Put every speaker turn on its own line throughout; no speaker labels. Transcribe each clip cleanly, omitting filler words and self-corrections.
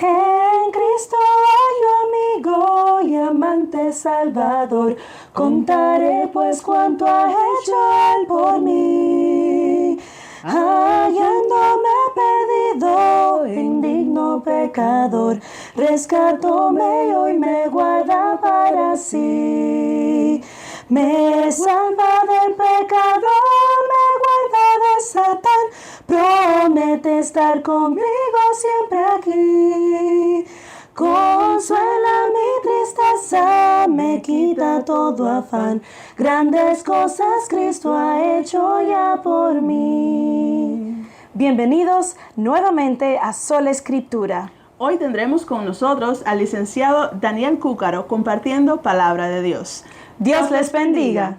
En Cristo hallo amigo y amante Salvador, contaré pues cuánto ha hecho Él por mí. Hallándome perdido, indigno pecador, rescatóme y hoy me guarda para sí. Me salva del pecado, me guarda de Satán, promete estar conmigo siempre aquí. Consuela mi tristeza, me quita todo afán, grandes cosas Cristo ha hecho ya por mí. Bienvenidos nuevamente a Sola Escritura.
Hoy tendremos con nosotros al licenciado Daniel Cúcaro compartiendo palabra de Dios.
Dios les bendiga.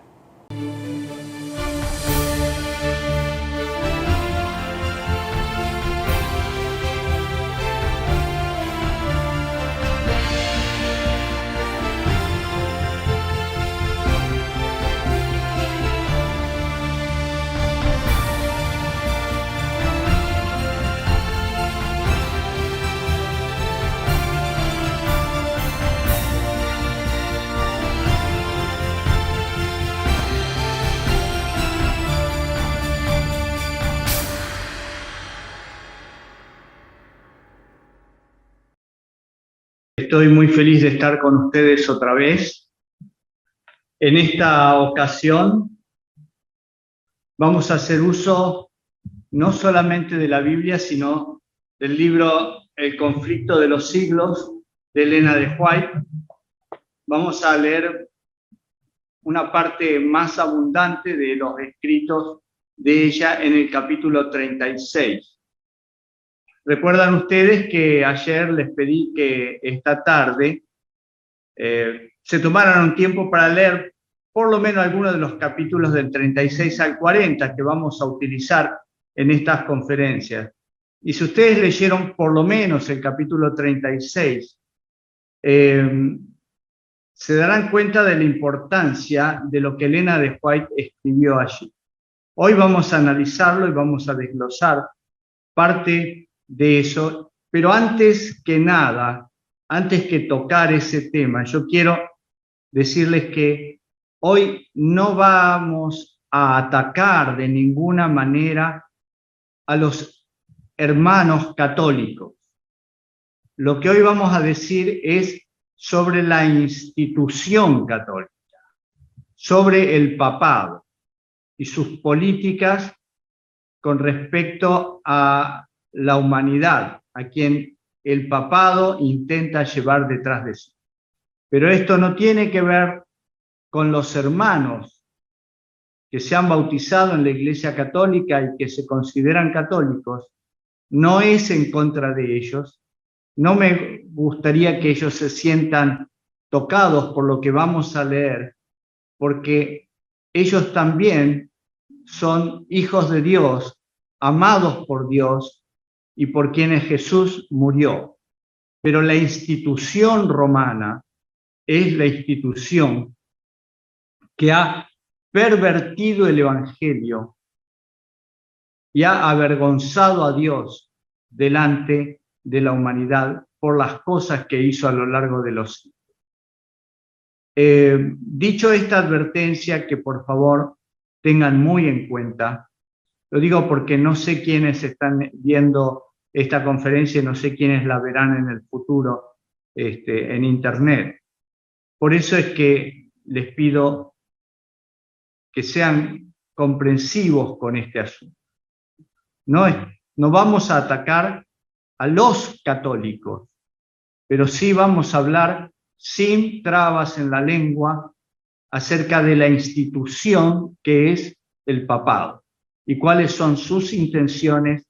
Estoy muy feliz de estar con ustedes otra vez. En esta ocasión vamos a hacer uso no solamente de la Biblia, sino del libro El conflicto de los siglos de Elena de White. Vamos a leer una parte más abundante de los escritos de ella en el capítulo 36. Recuerdan ustedes que ayer les pedí que esta tarde se tomaran un tiempo para leer por lo menos algunos de los capítulos del 36 al 40 que vamos a utilizar en estas conferencias. Y si ustedes leyeron por lo menos el capítulo 36, se darán cuenta de la importancia de lo que Elena de White escribió allí. Hoy vamos a analizarlo y vamos a desglosar parte de eso, pero antes que nada, antes que tocar ese tema, yo quiero decirles que hoy no vamos a atacar de ninguna manera a los hermanos católicos. Lo que hoy vamos a decir es sobre la institución católica, sobre el papado y sus políticas con respecto a la humanidad, a quien el papado intenta llevar detrás de sí. Pero esto no tiene que ver con los hermanos que se han bautizado en la Iglesia Católica y que se consideran católicos. No es en contra de ellos. No me gustaría que ellos se sientan tocados por lo que vamos a leer, porque ellos también son hijos de Dios, amados por Dios, y por quienes Jesús murió. Pero la institución romana es la institución que ha pervertido el Evangelio y ha avergonzado a Dios delante de la humanidad por las cosas que hizo a lo largo de los siglos. Dicho esta advertencia, que por favor tengan muy en cuenta, lo digo porque no sé quiénes están viendo esta conferencia y no sé quiénes la verán en el futuro en internet. Por eso es que les pido que sean comprensivos con este asunto. No vamos a atacar a los católicos, pero sí vamos a hablar sin trabas en la lengua acerca de la institución que es el papado y cuáles son sus intenciones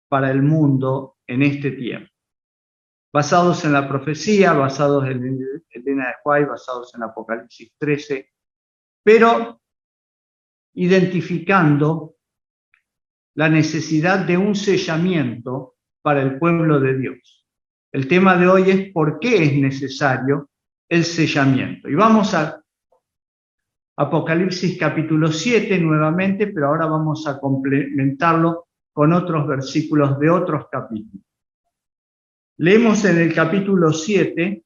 para el mundo en este tiempo. Basados en la profecía, basados en Elena de White, basados en Apocalipsis 13, pero identificando la necesidad de un sellamiento para el pueblo de Dios. El tema de hoy es por qué es necesario el sellamiento. Y vamos a Apocalipsis capítulo 7 nuevamente, pero ahora vamos a complementarlo con otros versículos de otros capítulos. Leemos en el capítulo 7,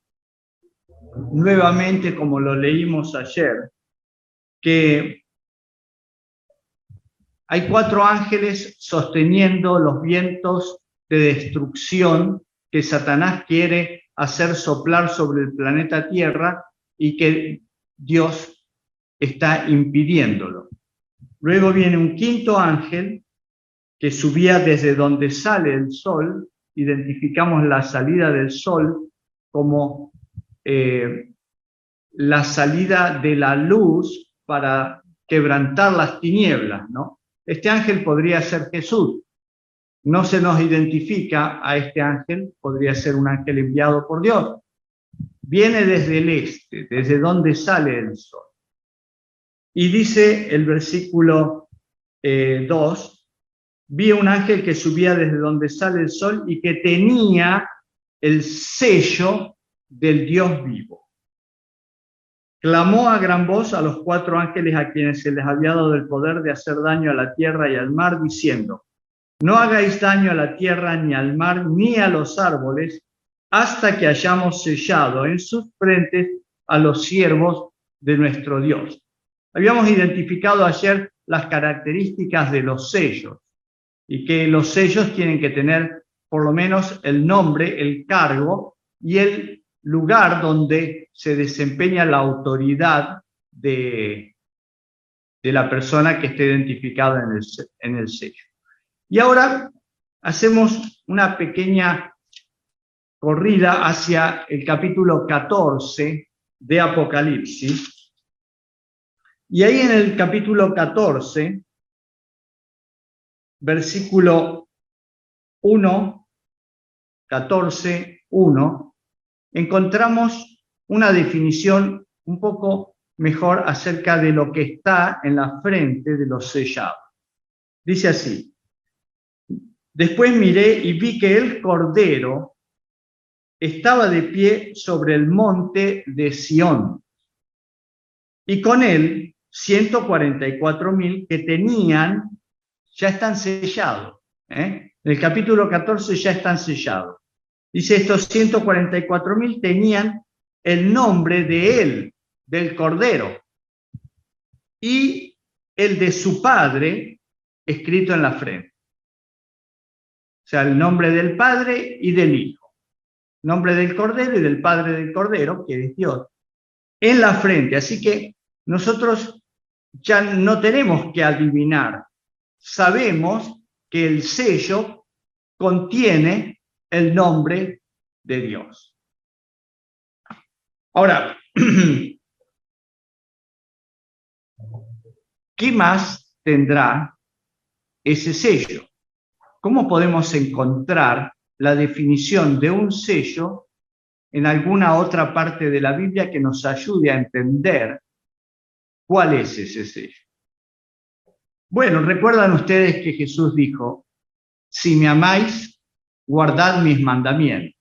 nuevamente como lo leímos ayer, que hay 4 ángeles sosteniendo los vientos de destrucción que Satanás quiere hacer soplar sobre el planeta Tierra y que Dios está impidiéndolo. Luego viene un 5.º ángel que subía desde donde sale el sol. Identificamos la salida del sol como la salida de la luz para quebrantar las tinieblas, ¿no? Este ángel podría ser Jesús. No se nos identifica a este ángel, podría ser un ángel enviado por Dios. Viene desde el este, desde donde sale el sol. Y dice el versículo 2, vi un ángel que subía desde donde sale el sol y que tenía el sello del Dios vivo. Clamó a gran voz a los 4 ángeles a quienes se les había dado el poder de hacer daño a la tierra y al mar, diciendo: no hagáis daño a la tierra, ni al mar, ni a los árboles, hasta que hayamos sellado en sus frentes a los siervos de nuestro Dios. Habíamos identificado ayer las características de los sellos, y que los sellos tienen que tener por lo menos el nombre, el cargo y el lugar donde se desempeña la autoridad de la persona que esté identificada en el sello. Y ahora hacemos una pequeña corrida hacia el capítulo 14 de Apocalipsis. Y ahí en el capítulo 14, versículo 1, 14, 1, encontramos una definición un poco mejor acerca de lo que está en la frente de los sellados. Dice así: después miré y vi que el Cordero estaba de pie sobre el monte de Sión, y con él 144.000 que tenían, ya están sellados. En el capítulo 14 ya están sellados. Dice, estos 144.000 tenían el nombre de él, del Cordero, y el de su Padre escrito en la frente. O sea, el nombre del Padre y del Hijo. Nombre del Cordero y del Padre del Cordero, que es Dios, en la frente. Así que nosotros ya no tenemos que adivinar. Sabemos que el sello contiene el nombre de Dios. Ahora, ¿qué más tendrá ese sello? ¿Cómo podemos encontrar la definición de un sello en alguna otra parte de la Biblia que nos ayude a entender cuál es ese sello? Bueno, recuerdan ustedes que Jesús dijo: si me amáis, guardad mis mandamientos.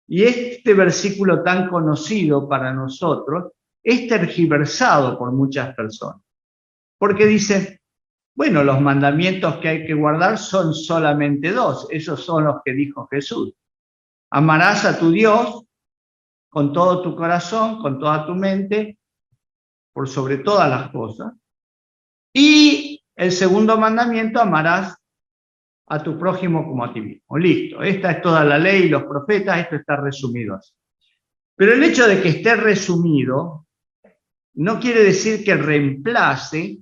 Y este versículo tan conocido para nosotros es tergiversado por muchas personas, porque dice: bueno, los mandamientos que hay que guardar son solamente 2, esos son los que dijo Jesús. Amarás a tu Dios con todo tu corazón, con toda tu mente, por sobre todas las cosas. Y el segundo mandamiento, amarás a tu prójimo como a ti mismo. Listo, esta es toda la ley y los profetas, esto está resumido así. Pero el hecho de que esté resumido no quiere decir que reemplace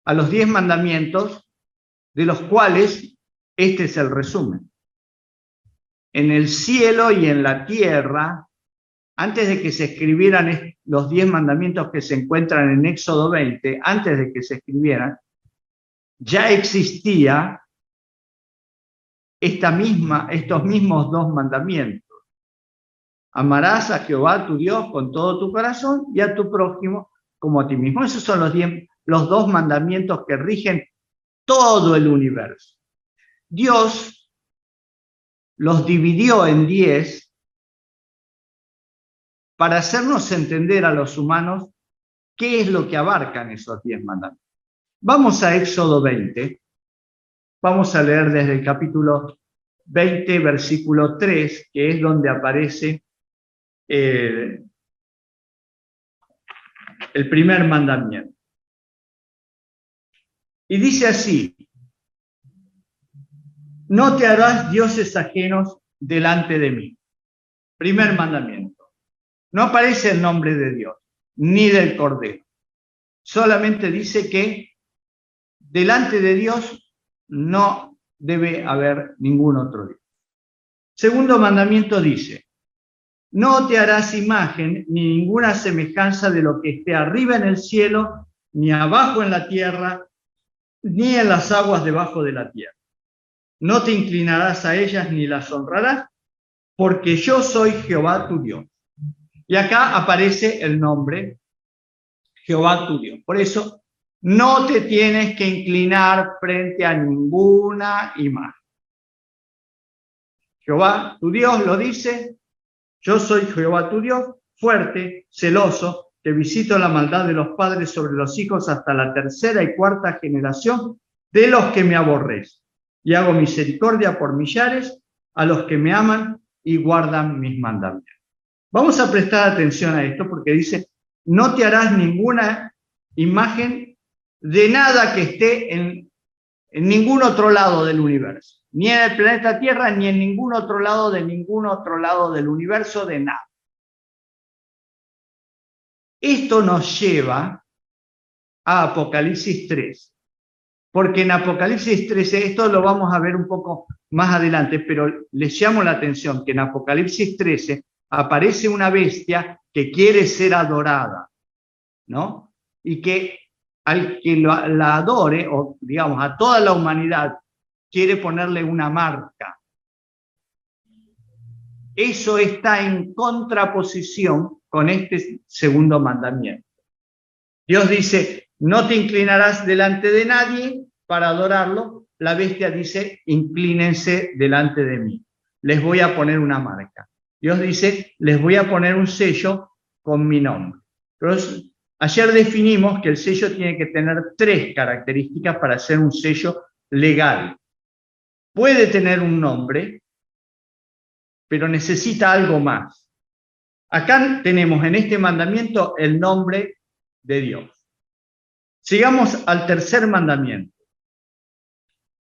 a los 10 mandamientos, de los cuales este es el resumen. En el cielo y en la tierra, antes de que se escribieran los 10 mandamientos que se encuentran en Éxodo 20, antes de que se escribieran, ya existía estos mismos 2 mandamientos. Amarás a Jehová tu Dios con todo tu corazón y a tu prójimo como a ti mismo. Esos son los 2 mandamientos que rigen todo el universo. Dios los dividió en 10 para hacernos entender a los humanos qué es lo que abarcan esos 10 mandamientos. Vamos a Éxodo 20. Vamos a leer desde el capítulo 20, versículo 3, que es donde aparece el primer mandamiento. Y dice así: no te harás dioses ajenos delante de mí. Primer mandamiento. No aparece el nombre de Dios, ni del Cordero. Solamente dice que delante de Dios no debe haber ningún otro Dios. Segundo mandamiento dice: no te harás imagen ni ninguna semejanza de lo que esté arriba en el cielo, ni abajo en la tierra, ni en las aguas debajo de la tierra. No te inclinarás a ellas ni las honrarás, porque yo soy Jehová tu Dios. Y acá aparece el nombre Jehová tu Dios. Por eso no te tienes que inclinar frente a ninguna imagen. Jehová tu Dios lo dice: yo soy Jehová tu Dios, fuerte, celoso, que visito la maldad de los padres sobre los hijos hasta la tercera y cuarta generación de los que me aborrecen. Y hago misericordia por millares a los que me aman y guardan mis mandamientos. Vamos a prestar atención a esto porque dice: no te harás ninguna imagen de nada que esté en ningún otro lado del universo. Ni en el planeta Tierra, ni en ningún otro lado del universo, de nada. Esto nos lleva a Apocalipsis 3. Porque en Apocalipsis 13, esto lo vamos a ver un poco más adelante, pero les llamo la atención que en Apocalipsis 13 aparece una bestia que quiere ser adorada, ¿no? Y que al que la adore, o digamos a toda la humanidad, quiere ponerle una marca. Eso está en contraposición con este segundo mandamiento. Dios dice: no te inclinarás delante de nadie para adorarlo. La bestia dice: inclínense delante de mí. Les voy a poner una marca. Dios dice: les voy a poner un sello con mi nombre. Entonces, ayer definimos que el sello tiene que tener 3 características para ser un sello legal. Puede tener un nombre, pero necesita algo más. Acá tenemos en este mandamiento el nombre de Dios. Sigamos al tercer mandamiento.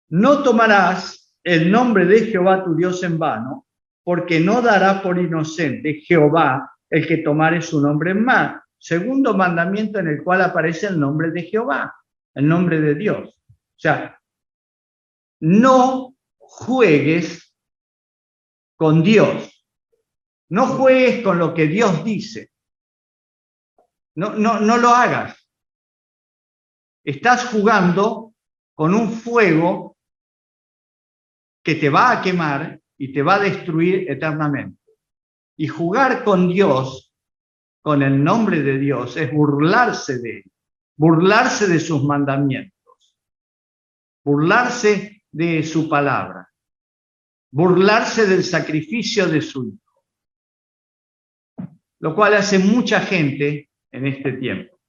No tomarás el nombre de Jehová tu Dios en vano, porque no dará por inocente Jehová el que tomare su nombre en vano. Segundo mandamiento en el cual aparece el nombre de Jehová, el nombre de Dios. O sea, no juegues con Dios. No juegues con lo que Dios dice. No lo hagas. Estás jugando con un fuego que te va a quemar y te va a destruir eternamente. Y jugar con Dios, con el nombre de Dios, es burlarse de él, burlarse de sus mandamientos, burlarse de su palabra, burlarse del sacrificio de su Hijo, lo cual hace mucha gente en este tiempo.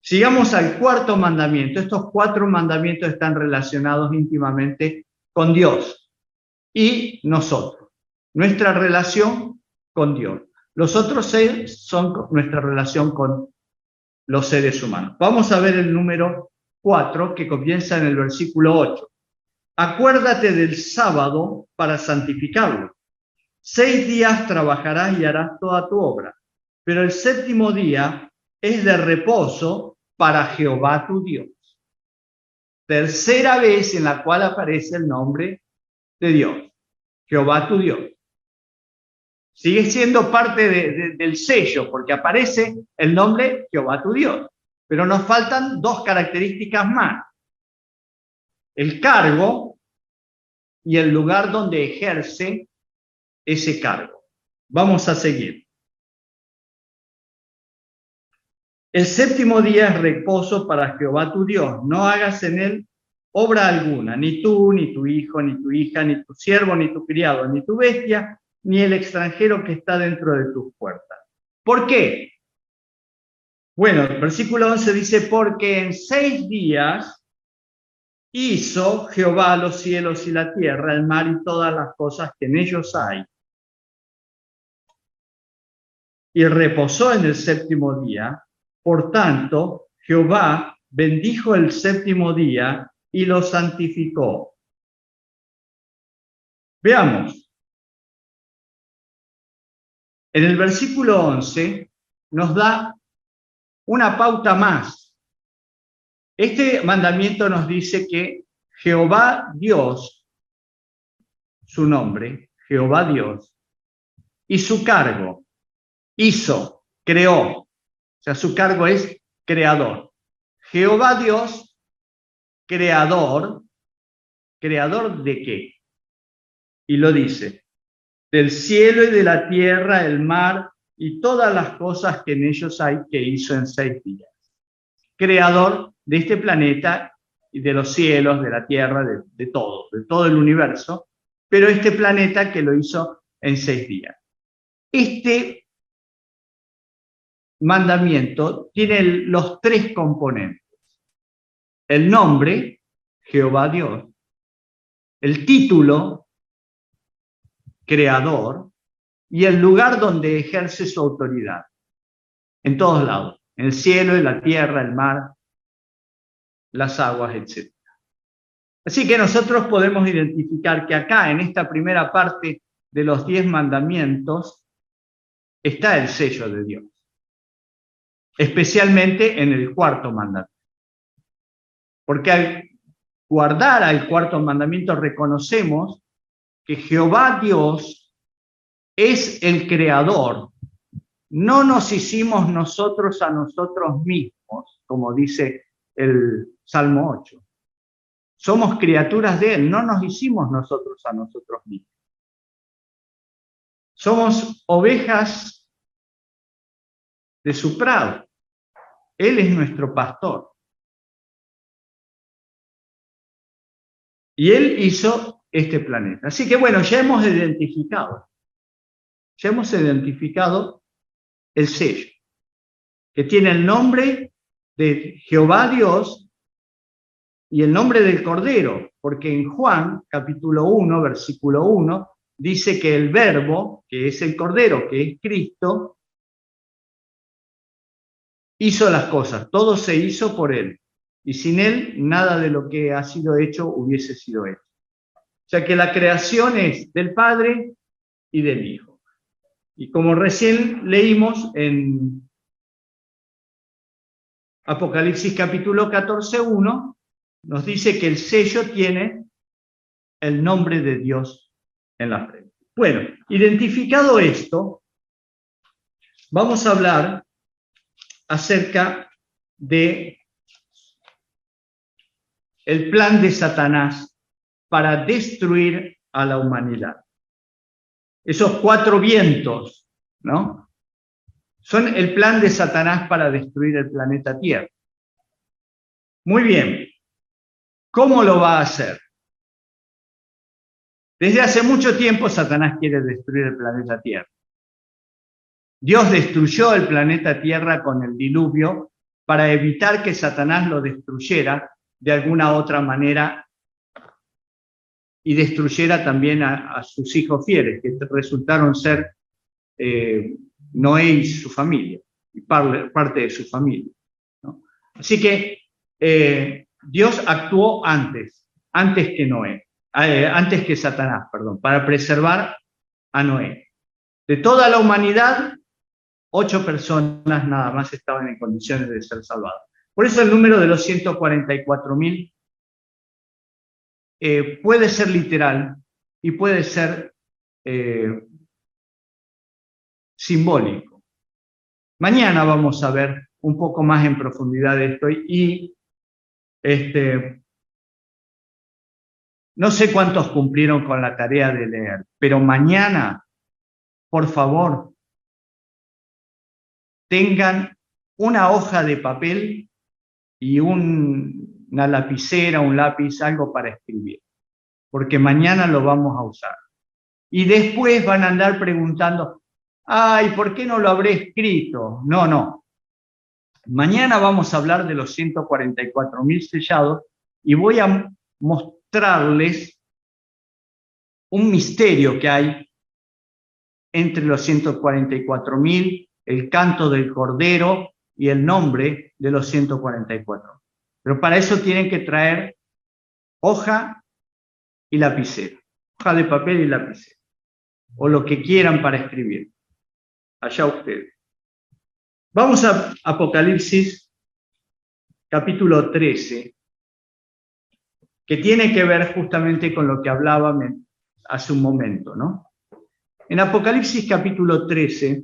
Sigamos al cuarto mandamiento. Estos 4 mandamientos están relacionados íntimamente con Dios y nosotros. Nuestra relación con Dios. Los otros 6 son nuestra relación con los seres humanos. Vamos a ver el número 4 que comienza en el versículo 8. Acuérdate del sábado para santificarlo. 6 días trabajarás y harás toda tu obra, pero el 7º día es de reposo para Jehová tu Dios. Tercera vez en la cual aparece el nombre de Dios, Jehová tu Dios. Sigue siendo parte del sello, porque aparece el nombre Jehová tu Dios. Pero nos faltan 2 características más. El cargo y el lugar donde ejerce ese cargo. Vamos a seguir. El 7º día es reposo para Jehová tu Dios. No hagas en él obra alguna, ni tú, ni tu hijo, ni tu hija, ni tu siervo, ni tu criado, ni tu bestia, ni el extranjero que está dentro de tus puertas. ¿Por qué? Bueno, el versículo 11 dice: porque en 6 días hizo Jehová los cielos y la tierra, el mar y todas las cosas que en ellos hay. Y reposó en el séptimo día. Por tanto, Jehová bendijo el séptimo día y lo santificó. Veamos. En el versículo 11 nos da una pauta más. Este mandamiento nos dice que Jehová Dios, su nombre, Jehová Dios, y su cargo, hizo, creó. O sea, su cargo es creador. Jehová Dios, creador. ¿Creador de qué? Y lo dice, del cielo y de la tierra, el mar y todas las cosas que en ellos hay, que hizo en 6 días. Creador de este planeta y de los cielos, de la tierra, de todo el universo, pero este planeta que lo hizo en 6 días. Este mandamiento tiene los 3 componentes. El nombre, Jehová Dios, el título, creador, y el lugar donde ejerce su autoridad. En todos lados, en el cielo, en la tierra, el mar, las aguas, etc. Así que nosotros podemos identificar que acá, en esta primera parte de los 10 mandamientos, está el sello de Dios. Especialmente en el 4º mandamiento. Porque al guardar al 4º mandamiento reconocemos que Jehová Dios es el creador. No nos hicimos nosotros a nosotros mismos, como dice el Salmo 8. Somos criaturas de Él, no nos hicimos nosotros a nosotros mismos. Somos ovejas de su prado. Él es nuestro pastor. Y Él hizo este planeta. Así que bueno, ya hemos identificado el sello, que tiene el nombre de Jehová Dios y el nombre del Cordero, porque en Juan, capítulo 1, versículo 1, dice que el Verbo, que es el Cordero, que es Cristo, hizo las cosas, todo se hizo por Él, y sin Él nada de lo que ha sido hecho hubiese sido hecho. O sea que la creación es del Padre y del Hijo. Y como recién leímos en Apocalipsis capítulo 14:1, nos dice que el sello tiene el nombre de Dios en la frente. Bueno, identificado esto, vamos a hablar acerca de el plan de Satanás para destruir a la humanidad. Esos 4 vientos, ¿no? Son el plan de Satanás para destruir el planeta Tierra. Muy bien. ¿Cómo lo va a hacer? Desde hace mucho tiempo Satanás quiere destruir el planeta Tierra. Dios destruyó el planeta Tierra con el diluvio para evitar que Satanás lo destruyera de alguna otra manera y destruyera también a sus hijos fieles, que resultaron ser Noé y su familia, y parte de su familia, ¿no? Así que Dios actuó antes que Noé, antes que Satanás, perdón, para preservar a Noé. De toda la humanidad, 8 personas nada más estaban en condiciones de ser salvadas. Por eso el número de los 144.000 puede ser literal y puede ser simbólico. Mañana vamos a ver un poco más en profundidad esto y no sé cuántos cumplieron con la tarea de leer, pero mañana, por favor, tengan una hoja de papel y una lapicera, un lápiz, algo para escribir, porque mañana lo vamos a usar. Y después van a andar preguntando, ay, ¿por qué no lo habré escrito? No. Mañana vamos a hablar de los 144.000 sellados y voy a mostrarles un misterio que hay entre los 144.000, el canto del Cordero y el nombre de los 144. Pero para eso tienen que traer hoja y lapicera, hoja de papel y lapicera, o lo que quieran para escribir. Allá ustedes. Vamos a Apocalipsis, capítulo 13, que tiene que ver justamente con lo que hablaba hace un momento, ¿no? En Apocalipsis, capítulo 13,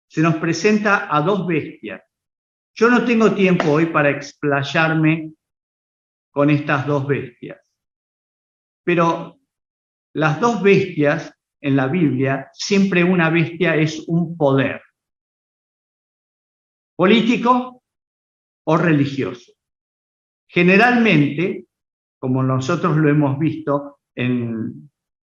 se nos presenta a dos bestias. Yo no tengo tiempo hoy para explayarme con estas dos bestias, pero las dos bestias en la Biblia, siempre una bestia es un poder político o religioso. Generalmente, como nosotros lo hemos visto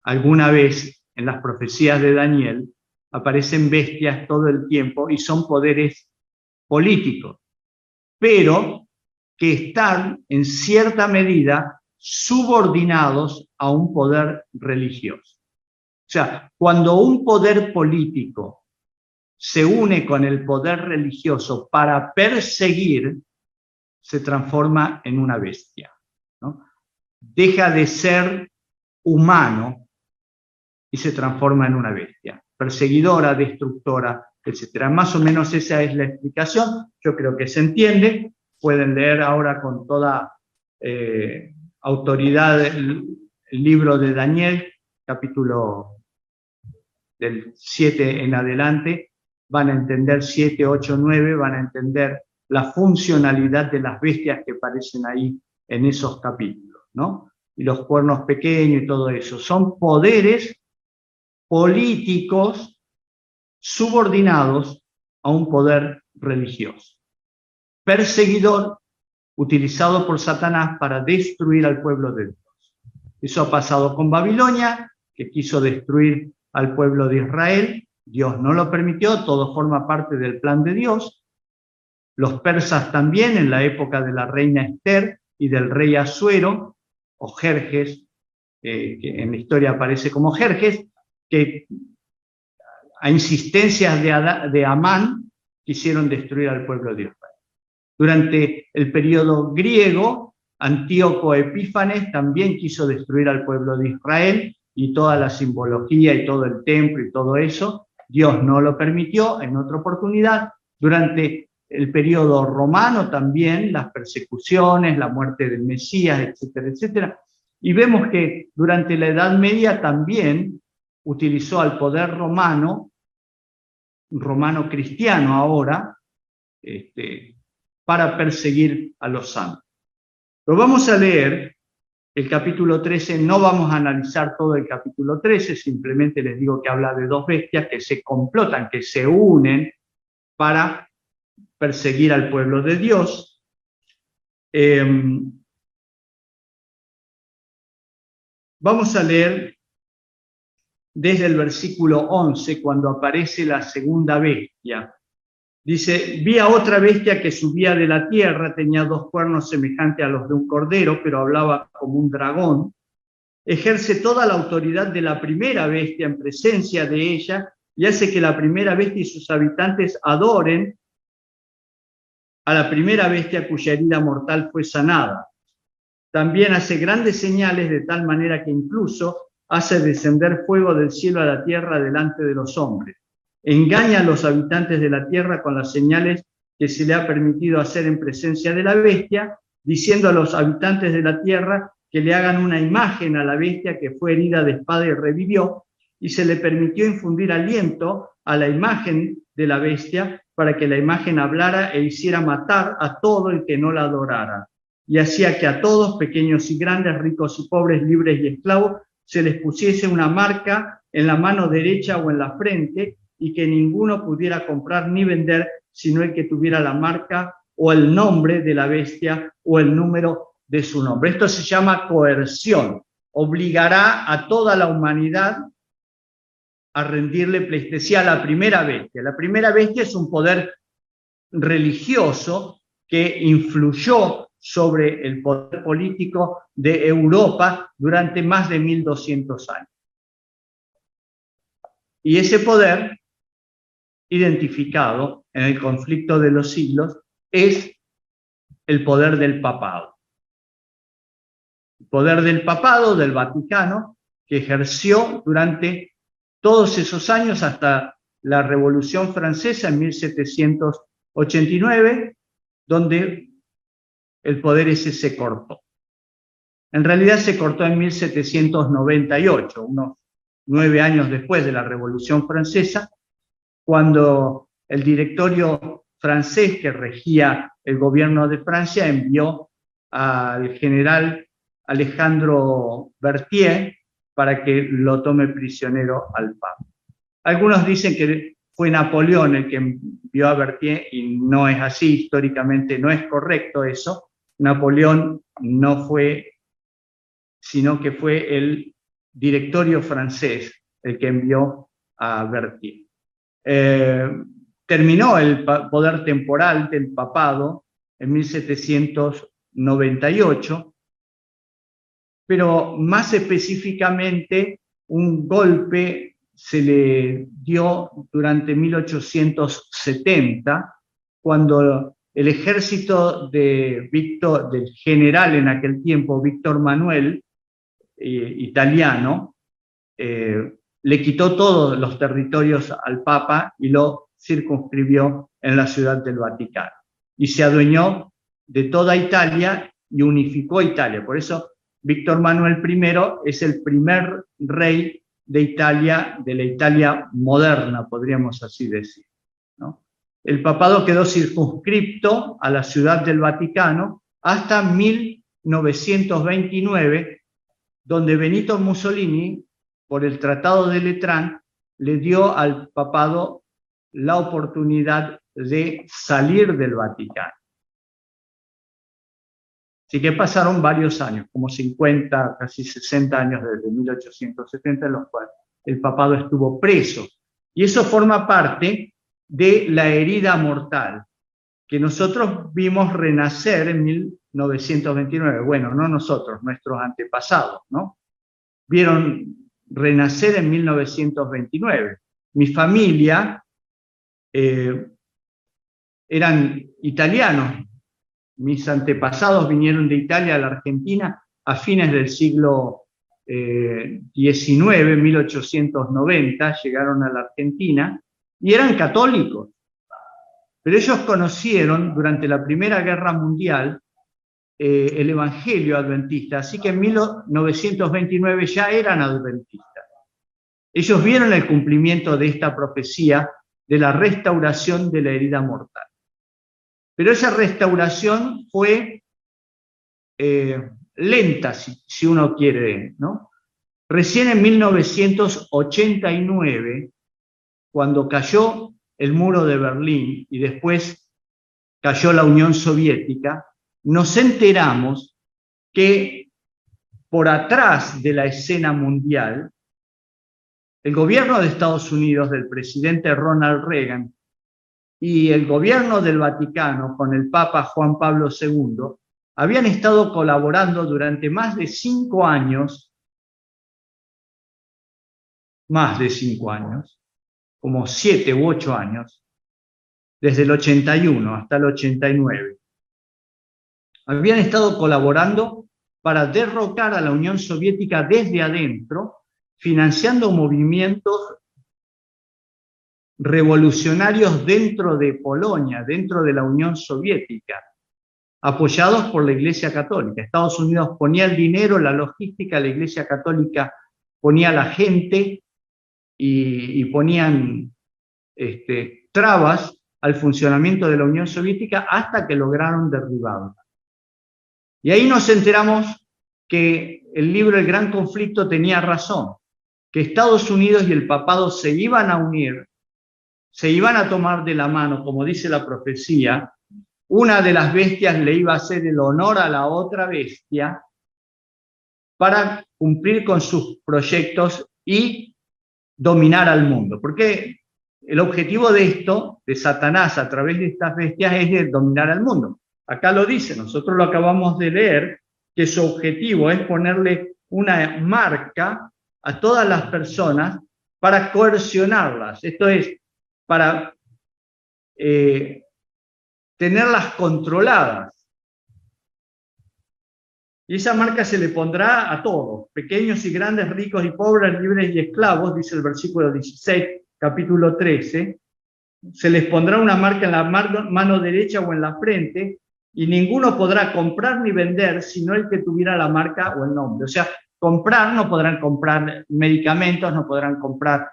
alguna vez en las profecías de Daniel, aparecen bestias todo el tiempo y son poderes políticos, pero que están en cierta medida subordinados a un poder religioso. O sea, cuando un poder político se une con el poder religioso para perseguir, se transforma en una bestia, ¿no? Deja de ser humano y se transforma en una bestia, perseguidora, destructora, etc. Más o menos esa es la explicación. Yo creo que se entiende. Pueden leer ahora con toda autoridad el libro de Daniel, capítulo del 7 en adelante. Van a entender 7, 8, 9, van a entender la funcionalidad de las bestias que aparecen ahí en esos capítulos, ¿no? Y los cuernos pequeños y todo eso. Son poderes políticos subordinados a un poder religioso. Perseguidor, utilizado por Satanás para destruir al pueblo de Dios. Eso ha pasado con Babilonia, que quiso destruir al pueblo de Israel. Dios no lo permitió, todo forma parte del plan de Dios. Los persas también, en la época de la reina Esther y del rey Asuero, o Jerjes, que en la historia aparece como Jerjes, que a insistencias de Amán quisieron destruir al pueblo de Israel. Durante el periodo griego, Antíoco Epífanes también quiso destruir al pueblo de Israel y toda la simbología y todo el templo y todo eso. Dios no lo permitió en otra oportunidad. Durante el periodo romano también, las persecuciones, la muerte del Mesías, etcétera, etcétera. Y vemos que durante la Edad Media también utilizó al poder romano cristiano ahora, para perseguir a los santos. Pero vamos a leer el capítulo 13, no vamos a analizar todo el capítulo 13, simplemente les digo que habla de dos bestias que se complotan, que se unen para perseguir al pueblo de Dios. Vamos a leer desde el versículo 11, cuando aparece la segunda bestia. Dice: vi a otra bestia que subía de la tierra, tenía dos cuernos semejantes a los de un cordero, pero hablaba como un dragón. Ejerce toda la autoridad de la primera bestia en presencia de ella y hace que la primera bestia y sus habitantes adoren a la primera bestia cuya herida mortal fue sanada. También hace grandes señales de tal manera que incluso hace descender fuego del cielo a la tierra delante de los hombres. Engaña a los habitantes de la tierra con las señales que se le ha permitido hacer en presencia de la bestia, diciendo a los habitantes de la tierra que le hagan una imagen a la bestia que fue herida de espada y revivió, y se le permitió infundir aliento a la imagen de la bestia para que la imagen hablara e hiciera matar a todo el que no la adorara. Y hacía que a todos, pequeños y grandes, ricos y pobres, libres y esclavos, se les pusiese una marca en la mano derecha o en la frente, y que ninguno pudiera comprar ni vender, sino el que tuviera la marca o el nombre de la bestia o el número de su nombre. Esto se llama coerción. Obligará a toda la humanidad a rendirle pleitesía a la primera bestia. La primera bestia es un poder religioso que influyó sobre el poder político de Europa durante más de 1200 años. Y ese poder, identificado en el conflicto de los siglos, es el poder del papado. El poder del papado, del Vaticano, que ejerció durante todos esos años hasta la Revolución Francesa en 1789, donde el poder ese se cortó. En realidad se cortó en 1798, unos 9 años después de la Revolución Francesa, cuando el directorio francés que regía el gobierno de Francia envió al general Alejandro Berthier para que lo tome prisionero al Papa. Algunos dicen que fue Napoleón el que envió a Berthier y no es así, históricamente no es correcto eso. Napoleón no fue, sino que fue el directorio francés el que envió a Berthier. Terminó el poder temporal del papado en 1798, pero más específicamente un golpe se le dio durante 1870, cuando el ejército del general en aquel tiempo, Víctor Manuel, italiano, le quitó todos los territorios al Papa y lo circunscribió en la ciudad del Vaticano. Y se adueñó de toda Italia y unificó Italia. Por eso Víctor Manuel I es el primer rey de Italia, de la Italia moderna, podríamos así decir, ¿no? El papado quedó circunscripto a la ciudad del Vaticano hasta 1929, donde Benito Mussolini, por el Tratado de Letrán, le dio al papado la oportunidad de salir del Vaticano. Así que pasaron varios años, como 50, casi 60 años desde 1870, en los cuales el papado estuvo preso. Y eso forma parte de la herida mortal, que nosotros vimos renacer en 1929. Bueno, no nosotros, nuestros antepasados, ¿no? Vieron renacer en 1929. Mi familia eran italianos. Mis antepasados vinieron de Italia a la Argentina a fines del siglo XIX, 1890, llegaron a la Argentina y eran católicos. Pero ellos conocieron durante la Primera Guerra Mundial el Evangelio adventista, así que en 1929 ya eran adventistas. Ellos vieron el cumplimiento de esta profecía de la restauración de la herida mortal. Pero esa restauración fue lenta, si uno quiere, ¿no? Recién en 1989, cuando cayó el muro de Berlín y después cayó la Unión Soviética, nos enteramos que por atrás de la escena mundial, el gobierno de Estados Unidos, del presidente Ronald Reagan, y el gobierno del Vaticano, con el Papa Juan Pablo II, habían estado colaborando durante más de 5 años, como 7 u 8 años, desde el 81 hasta el 89. Habían estado colaborando para derrocar a la Unión Soviética desde adentro, financiando movimientos revolucionarios dentro de Polonia, dentro de la Unión Soviética, apoyados por la Iglesia Católica. Estados Unidos ponía el dinero, la logística, la Iglesia Católica ponía la gente y ponían trabas al funcionamiento de la Unión Soviética hasta que lograron derribarla. Y ahí nos enteramos que el libro El Gran Conflicto tenía razón, que Estados Unidos y el papado se iban a unir, se iban a tomar de la mano, como dice la profecía. Una de las bestias le iba a hacer el honor a la otra bestia para cumplir con sus proyectos y dominar al mundo. Porque el objetivo de esto, de Satanás a través de estas bestias, es de dominar al mundo. Acá lo dice, nosotros lo acabamos de leer, que su objetivo es ponerle una marca a todas las personas para coercionarlas, esto es, para tenerlas controladas. Y esa marca se le pondrá a todos, pequeños y grandes, ricos y pobres, libres y esclavos, dice el versículo 16, capítulo 13. Se les pondrá una marca en la mano derecha o en la frente, y ninguno podrá comprar ni vender sino el que tuviera la marca o el nombre. O sea, comprar, no podrán comprar medicamentos, no podrán comprar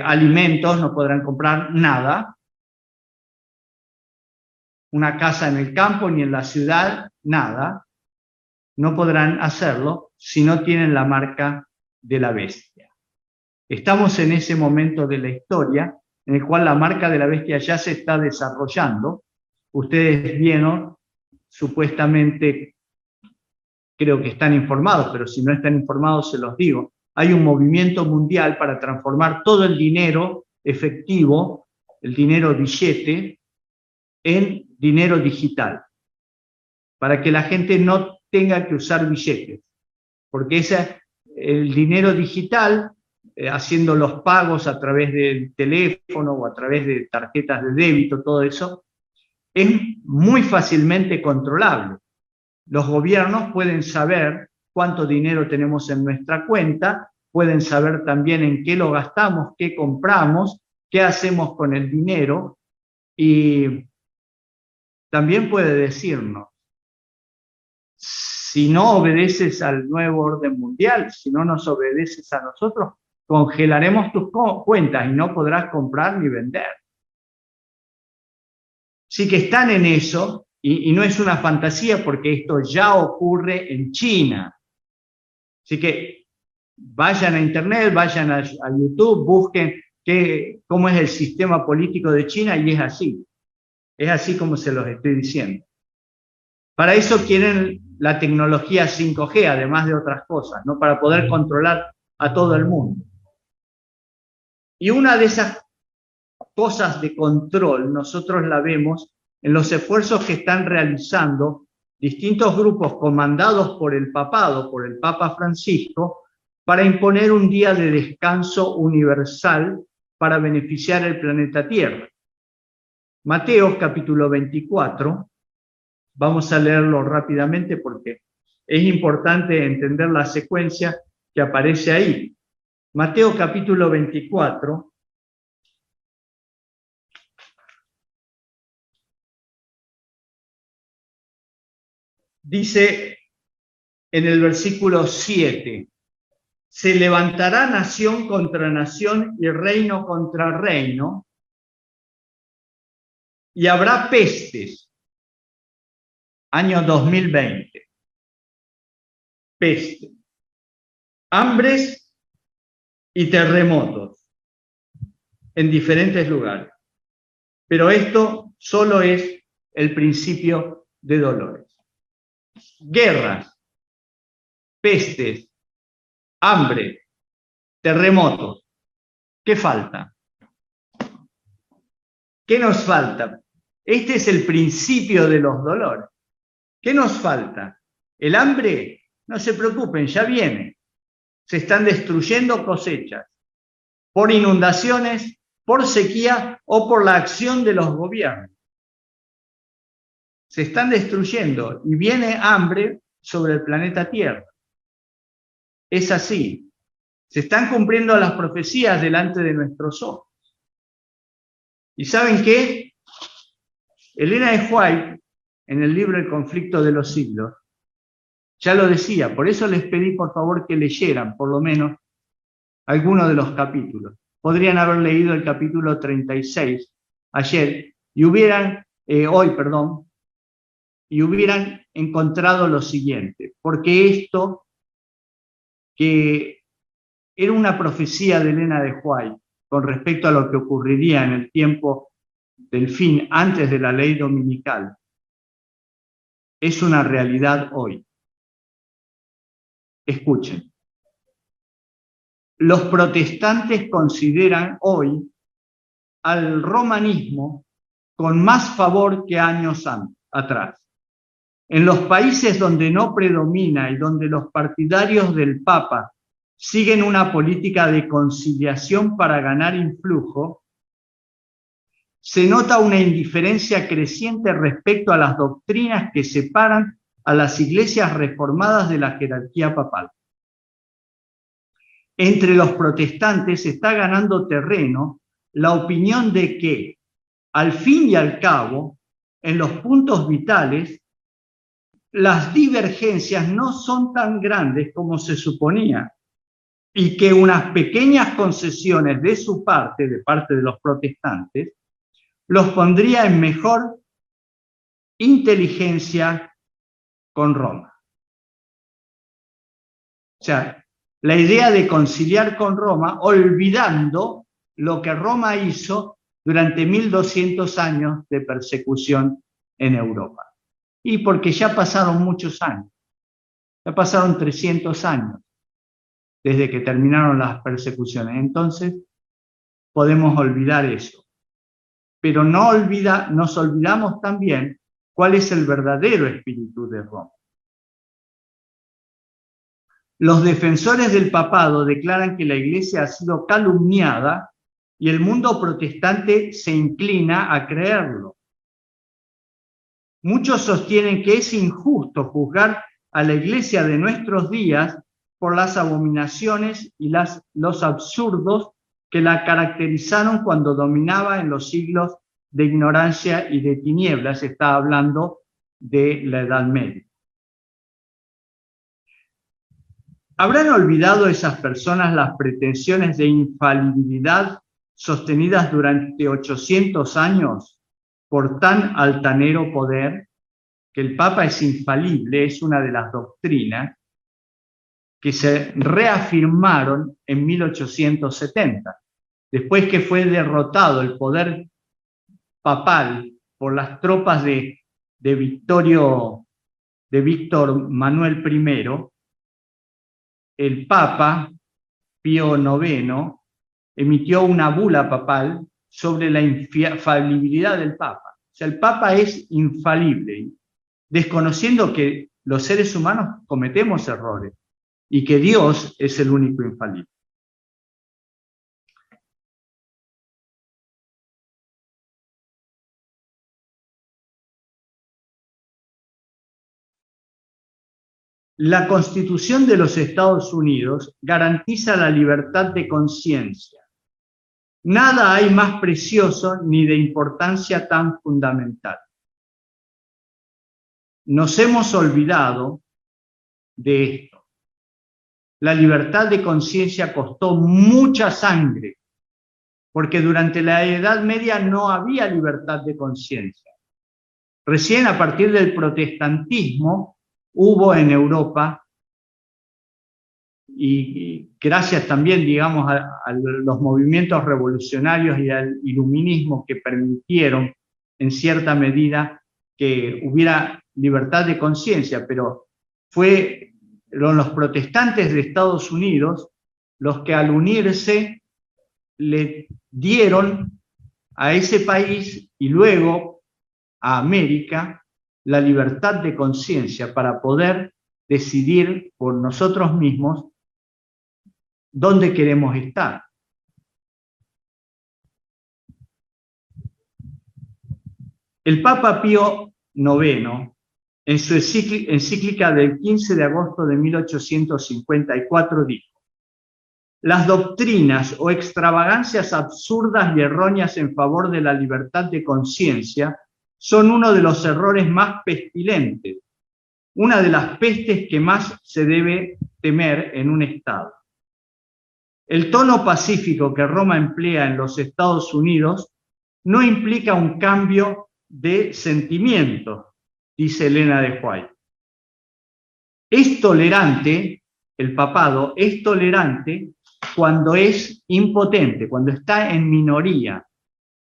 alimentos, no podrán comprar nada. Una casa en el campo ni en la ciudad, nada. No podrán hacerlo si no tienen la marca de la bestia. Estamos en ese momento de la historia en el cual la marca de la bestia ya se está desarrollando. Ustedes vieron, supuestamente, creo que están informados, pero si no están informados se los digo, hay un movimiento mundial para transformar todo el dinero efectivo, el dinero billete, en dinero digital, para que la gente no tenga que usar billetes, porque el dinero digital, haciendo los pagos a través del teléfono o a través de tarjetas de débito, todo eso, es muy fácilmente controlable. Los gobiernos pueden saber cuánto dinero tenemos en nuestra cuenta, pueden saber también en qué lo gastamos, qué compramos, qué hacemos con el dinero, y también puede decirnos, si no obedeces al nuevo orden mundial, si no nos obedeces a nosotros, congelaremos tus cuentas y no podrás comprar ni vender. Sí que están en eso, y no es una fantasía porque esto ya ocurre en China. Así que vayan a internet, vayan a YouTube, busquen cómo es el sistema político de China, y es así como se los estoy diciendo. Para eso quieren la tecnología 5G, además de otras cosas, ¿no? Para poder controlar a todo el mundo. Y una de esas cosas de control nosotros la vemos en los esfuerzos que están realizando distintos grupos comandados por el papado, por el Papa Francisco, para imponer un día de descanso universal para beneficiar el planeta Tierra. Mateo capítulo 24, vamos a leerlo rápidamente porque es importante entender la secuencia que aparece ahí. Mateo capítulo 24, dice en el versículo 7, se levantará nación contra nación y reino contra reino, y habrá pestes. Año 2020. Peste. Hambres y terremotos en diferentes lugares. Pero esto solo es el principio de dolores. Guerras, pestes, hambre, terremotos. ¿Qué falta? ¿Qué nos falta? Este es el principio de los dolores. ¿Qué nos falta? El hambre, no se preocupen, ya viene. Se están destruyendo cosechas por inundaciones, por sequía o por la acción de los gobiernos. Se están destruyendo y viene hambre sobre el planeta Tierra. Es así. Se están cumpliendo las profecías delante de nuestros ojos. ¿Y saben qué? Elena de White, en el libro El conflicto de los siglos, ya lo decía. Por eso les pedí por favor que leyeran por lo menos algunos de los capítulos. Podrían haber leído el capítulo 36 ayer y hubieran encontrado lo siguiente, porque esto, que era una profecía de Elena de White con respecto a lo que ocurriría en el tiempo del fin, antes de la ley dominical, es una realidad hoy. Escuchen. Los protestantes consideran hoy al romanismo con más favor que años atrás. En los países donde no predomina y donde los partidarios del Papa siguen una política de conciliación para ganar influjo, se nota una indiferencia creciente respecto a las doctrinas que separan a las iglesias reformadas de la jerarquía papal. Entre los protestantes está ganando terreno la opinión de que, al fin y al cabo, en los puntos vitales, las divergencias no son tan grandes como se suponía, y que unas pequeñas concesiones de su parte, de parte de los protestantes, los pondría en mejor inteligencia con Roma. O sea, la idea de conciliar con Roma, olvidando lo que Roma hizo durante 1200 años de persecución en Europa. Y porque ya pasaron muchos años, ya pasaron 300 años desde que terminaron las persecuciones. Entonces, podemos olvidar eso. Pero nos olvidamos también cuál es el verdadero espíritu de Roma. Los defensores del papado declaran que la Iglesia ha sido calumniada y el mundo protestante se inclina a creerlo. Muchos sostienen que es injusto juzgar a la Iglesia de nuestros días por las abominaciones y los absurdos que la caracterizaron cuando dominaba en los siglos de ignorancia y de tinieblas. Está hablando de la Edad Media. ¿Habrán olvidado esas personas las pretensiones de infalibilidad sostenidas durante 800 años por tan altanero poder? Que el Papa es infalible, es una de las doctrinas que se reafirmaron en 1870, después que fue derrotado el poder papal por las tropas de Víctor Manuel I. El Papa Pío IX emitió una bula papal sobre la infalibilidad del Papa. O sea, el Papa es infalible, desconociendo que los seres humanos cometemos errores y que Dios es el único infalible. La Constitución de los Estados Unidos garantiza la libertad de conciencia. Nada hay más precioso ni de importancia tan fundamental. Nos hemos olvidado de esto. La libertad de conciencia costó mucha sangre, porque durante la Edad Media no había libertad de conciencia. Recién a partir del protestantismo hubo en Europa, y gracias también, digamos, a los movimientos revolucionarios y al iluminismo que permitieron, en cierta medida, que hubiera libertad de conciencia, pero fueron los protestantes de Estados Unidos los que al unirse le dieron a ese país y luego a América la libertad de conciencia para poder decidir por nosotros mismos dónde queremos estar. El Papa Pío IX, en su encíclica del 15 de agosto de 1854, dijo: las doctrinas o extravagancias absurdas y erróneas en favor de la libertad de conciencia son uno de los errores más pestilentes, una de las pestes que más se debe temer en un Estado. El tono pacífico que Roma emplea en los Estados Unidos no implica un cambio de sentimientos, dice Elena de White. Es tolerante, el papado es tolerante cuando es impotente, cuando está en minoría,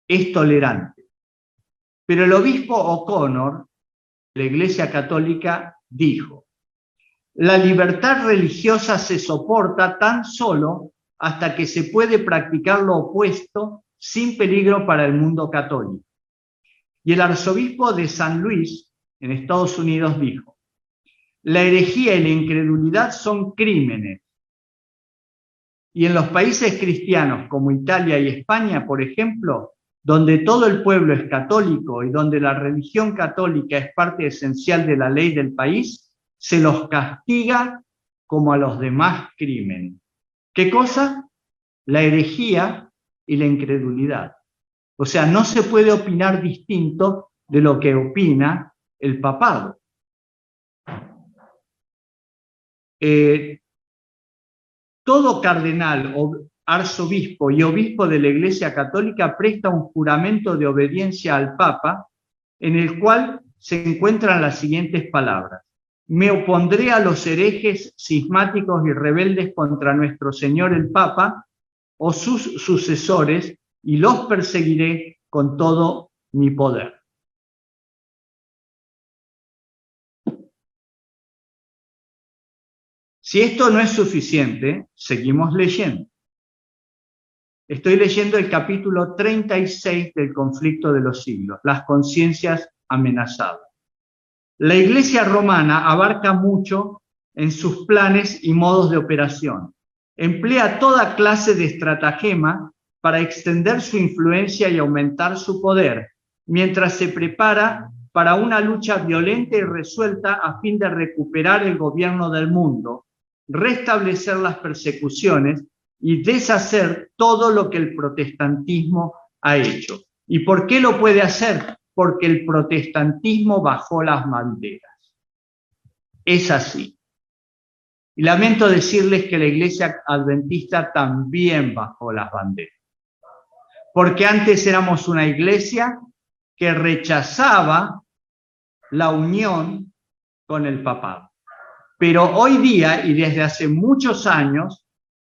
es tolerante. Pero el obispo O'Connor, de la Iglesia Católica, dijo: la libertad religiosa se soporta tan solo hasta que se puede practicar lo opuesto sin peligro para el mundo católico. Y el arzobispo de San Luis, en Estados Unidos, dijo: la herejía y la incredulidad son crímenes. Y en los países cristianos como Italia y España, por ejemplo, donde todo el pueblo es católico y donde la religión católica es parte esencial de la ley del país, se los castiga como a los demás crímenes. ¿Qué cosa? La herejía y la incredulidad. O sea, no se puede opinar distinto de lo que opina el papado. Todo cardenal, arzobispo y obispo de la Iglesia Católica presta un juramento de obediencia al Papa, en el cual se encuentran las siguientes palabras: me opondré a los herejes, cismáticos y rebeldes contra nuestro Señor el Papa o sus sucesores, y los perseguiré con todo mi poder. Si esto no es suficiente, seguimos leyendo. Estoy leyendo el capítulo 36 del Conflicto de los Siglos, las conciencias amenazadas. La Iglesia romana abarca mucho en sus planes y modos de operación. Emplea toda clase de estratagema para extender su influencia y aumentar su poder, mientras se prepara para una lucha violenta y resuelta a fin de recuperar el gobierno del mundo, restablecer las persecuciones y deshacer todo lo que el protestantismo ha hecho. ¿Y por qué lo puede hacer? Porque el protestantismo bajó las banderas. Es así. Y lamento decirles que la Iglesia Adventista también bajó las banderas. Porque antes éramos una iglesia que rechazaba la unión con el papado. Pero hoy día, y desde hace muchos años,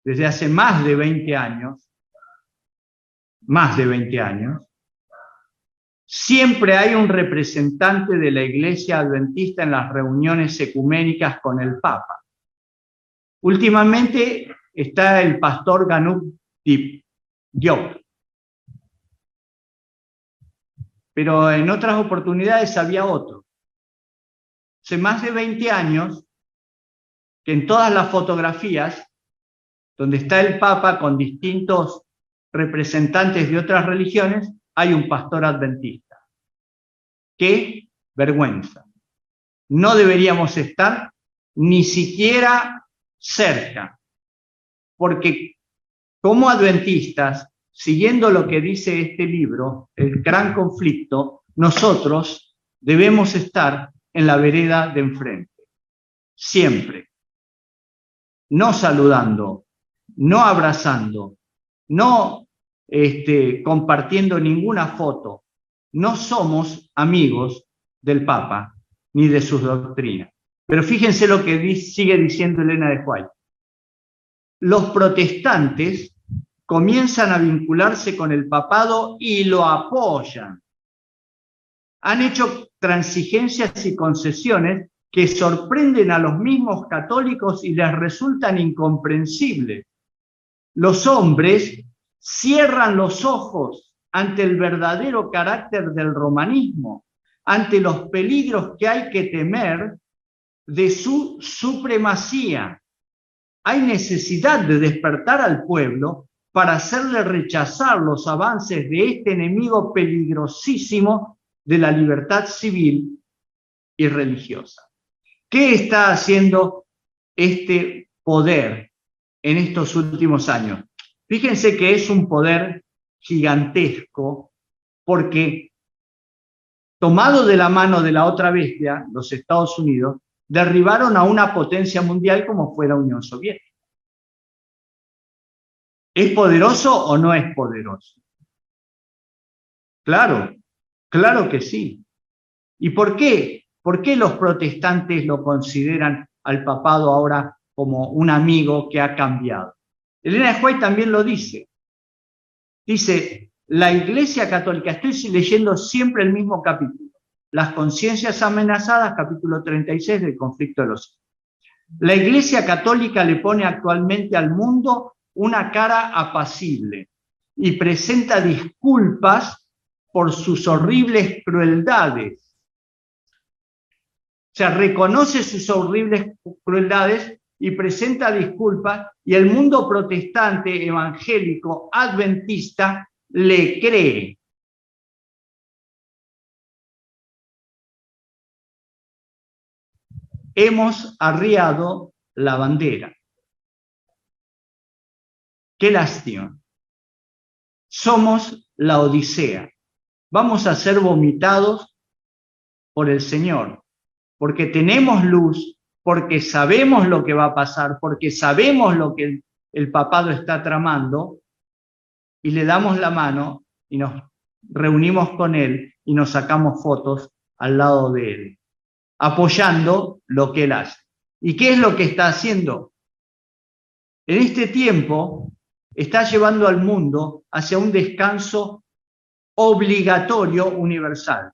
desde hace más de 20 años, siempre hay un representante de la Iglesia Adventista en las reuniones ecuménicas con el Papa. Últimamente está el pastor Ganup Diop, pero en otras oportunidades había otro. Hace más de 20 años que en todas las fotografías donde está el Papa con distintos representantes de otras religiones, hay un pastor adventista. ¡Qué vergüenza! No deberíamos estar ni siquiera cerca, porque como adventistas, siguiendo lo que dice este libro, El Gran Conflicto, nosotros debemos estar en la vereda de enfrente, siempre. No saludando, no abrazando, no compartiendo ninguna foto. No somos amigos del Papa ni de sus doctrinas. Pero fíjense lo que sigue diciendo Elena de White. Los protestantes comienzan a vincularse con el papado y lo apoyan. Han hecho transigencias y concesiones que sorprenden a los mismos católicos y les resultan incomprensibles. Los hombres cierran los ojos ante el verdadero carácter del romanismo, ante los peligros que hay que temer de su supremacía. Hay necesidad de despertar al pueblo para hacerle rechazar los avances de este enemigo peligrosísimo de la libertad civil y religiosa. ¿Qué está haciendo este poder en estos últimos años? Fíjense que es un poder gigantesco, porque tomado de la mano de la otra bestia, los Estados Unidos, derribaron a una potencia mundial como fue la Unión Soviética. ¿Es poderoso o no es poderoso? Claro, claro que sí. ¿Y por qué? ¿Por qué los protestantes lo consideran al papado ahora como un amigo que ha cambiado? Elena de White también lo dice. Dice, la Iglesia Católica, estoy leyendo siempre el mismo capítulo, Las conciencias amenazadas, capítulo 36 del Conflicto de los Siglos. La Iglesia Católica le pone actualmente al mundo una cara apacible y presenta disculpas por sus horribles crueldades. O sea, reconoce sus horribles crueldades y presenta disculpas, y el mundo protestante, evangélico, adventista, le cree. Hemos arriado la bandera. Qué lástima. Somos la Odisea. Vamos a ser vomitados por el Señor, porque tenemos luz, porque sabemos lo que va a pasar, porque sabemos lo que el papado está tramando, y le damos la mano y nos reunimos con él y nos sacamos fotos al lado de él, apoyando lo que él hace. ¿Y qué es lo que está haciendo? En este tiempo está llevando al mundo hacia un descanso obligatorio universal,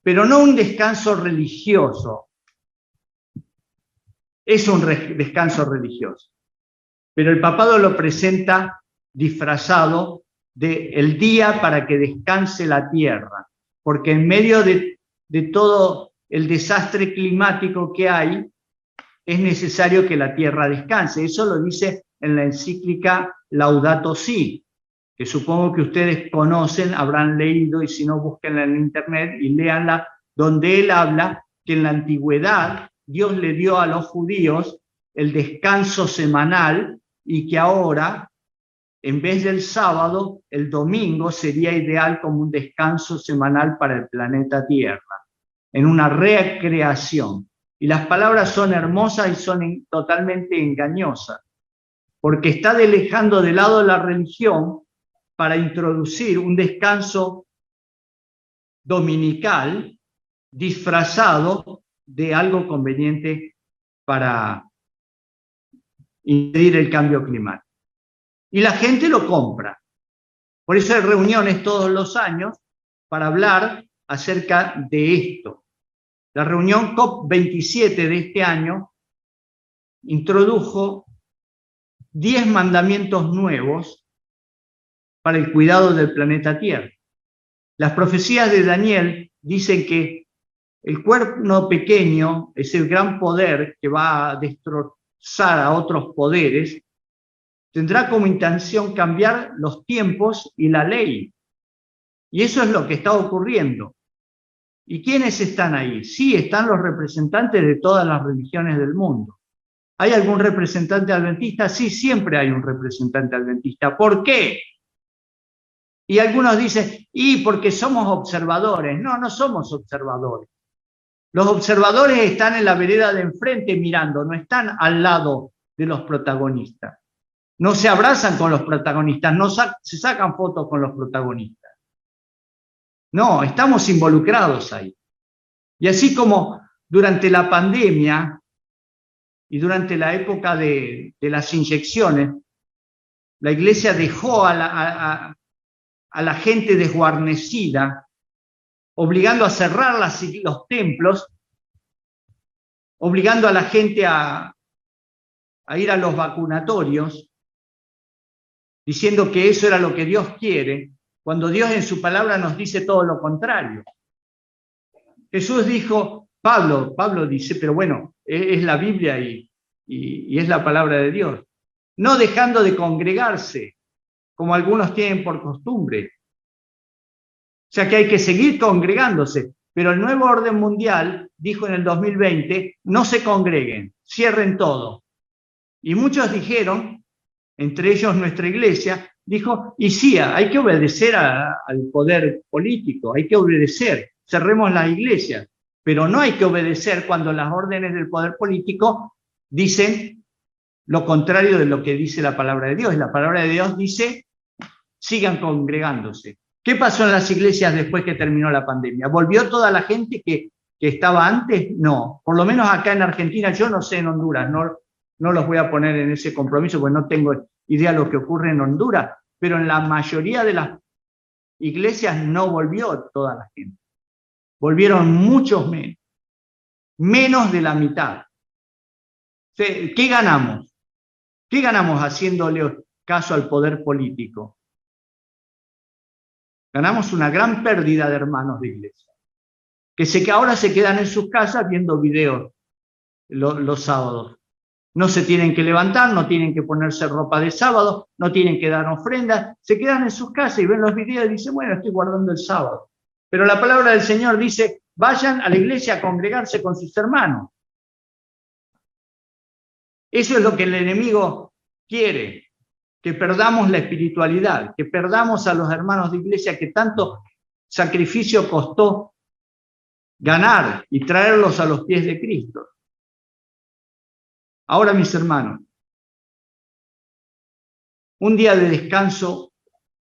pero no un descanso religioso. Es un descanso religioso, pero el papado lo presenta disfrazado de el día para que descanse la tierra, porque en medio de todo el desastre climático que hay, es necesario que la tierra descanse. Eso lo dice en la encíclica Laudato Si, que supongo que ustedes conocen, habrán leído, y si no, búsquenla en internet y léanla, donde él habla que en la antigüedad Dios le dio a los judíos el descanso semanal, y que ahora, en vez del sábado, el domingo sería ideal como un descanso semanal para el planeta Tierra, en una recreación. Y las palabras son hermosas y son totalmente engañosas, porque está dejando de lado la religión para introducir un descanso dominical disfrazado de algo conveniente para impedir el cambio climático. Y la gente lo compra. Por eso hay reuniones todos los años para hablar acerca de esto. La reunión COP27 de este año introdujo 10 mandamientos nuevos para el cuidado del planeta Tierra. Las profecías de Daniel dicen que el cuerno pequeño es el gran poder que va a destrozar a otros poderes, tendrá como intención cambiar los tiempos y la ley. Y eso es lo que está ocurriendo. ¿Y quiénes están ahí? Sí, están los representantes de todas las religiones del mundo. ¿Hay algún representante adventista? Sí, siempre hay un representante adventista. ¿Por qué? Y algunos dicen, y porque somos observadores. No, no somos observadores. Los observadores están en la vereda de enfrente mirando, no están al lado de los protagonistas. No se abrazan con los protagonistas, no se sacan fotos con los protagonistas. No, estamos involucrados ahí. Y así como durante la pandemia y durante la época de las inyecciones, la iglesia dejó a la gente desguarnecida, obligando a cerrar los templos, obligando a la gente a ir a los vacunatorios, diciendo que eso era lo que Dios quiere, cuando Dios en su palabra nos dice todo lo contrario. Jesús dijo, Pablo dice, pero bueno, es la Biblia y es la palabra de Dios, no dejando de congregarse, como algunos tienen por costumbre. O sea que hay que seguir congregándose, pero el nuevo orden mundial dijo en el 2020, no se congreguen, cierren todo. Y muchos dijeron, entre ellos nuestra iglesia, dijo, y sí, hay que obedecer al poder político, hay que obedecer, cerremos las iglesias, pero no hay que obedecer cuando las órdenes del poder político dicen lo contrario de lo que dice la palabra de Dios. La palabra de Dios dice, sigan congregándose. ¿Qué pasó en las iglesias después que terminó la pandemia? ¿Volvió toda la gente que estaba antes? No, por lo menos acá en Argentina, yo no sé en Honduras, no los voy a poner en ese compromiso porque no tengo idea de lo que ocurre en Honduras, pero en la mayoría de las iglesias no volvió toda la gente. Volvieron muchos menos de la mitad. ¿Qué ganamos? ¿Qué ganamos haciéndole caso al poder político? Ganamos una gran pérdida de hermanos de iglesia. que ahora se quedan en sus casas viendo videos los sábados. No se tienen que levantar, no tienen que ponerse ropa de sábado, no tienen que dar ofrendas, se quedan en sus casas y ven los videos y dicen, bueno, estoy guardando el sábado. Pero la palabra del Señor dice, vayan a la iglesia a congregarse con sus hermanos. Eso es lo que el enemigo quiere, que perdamos la espiritualidad, que perdamos a los hermanos de iglesia que tanto sacrificio costó ganar y traerlos a los pies de Cristo. Ahora, mis hermanos, un día de descanso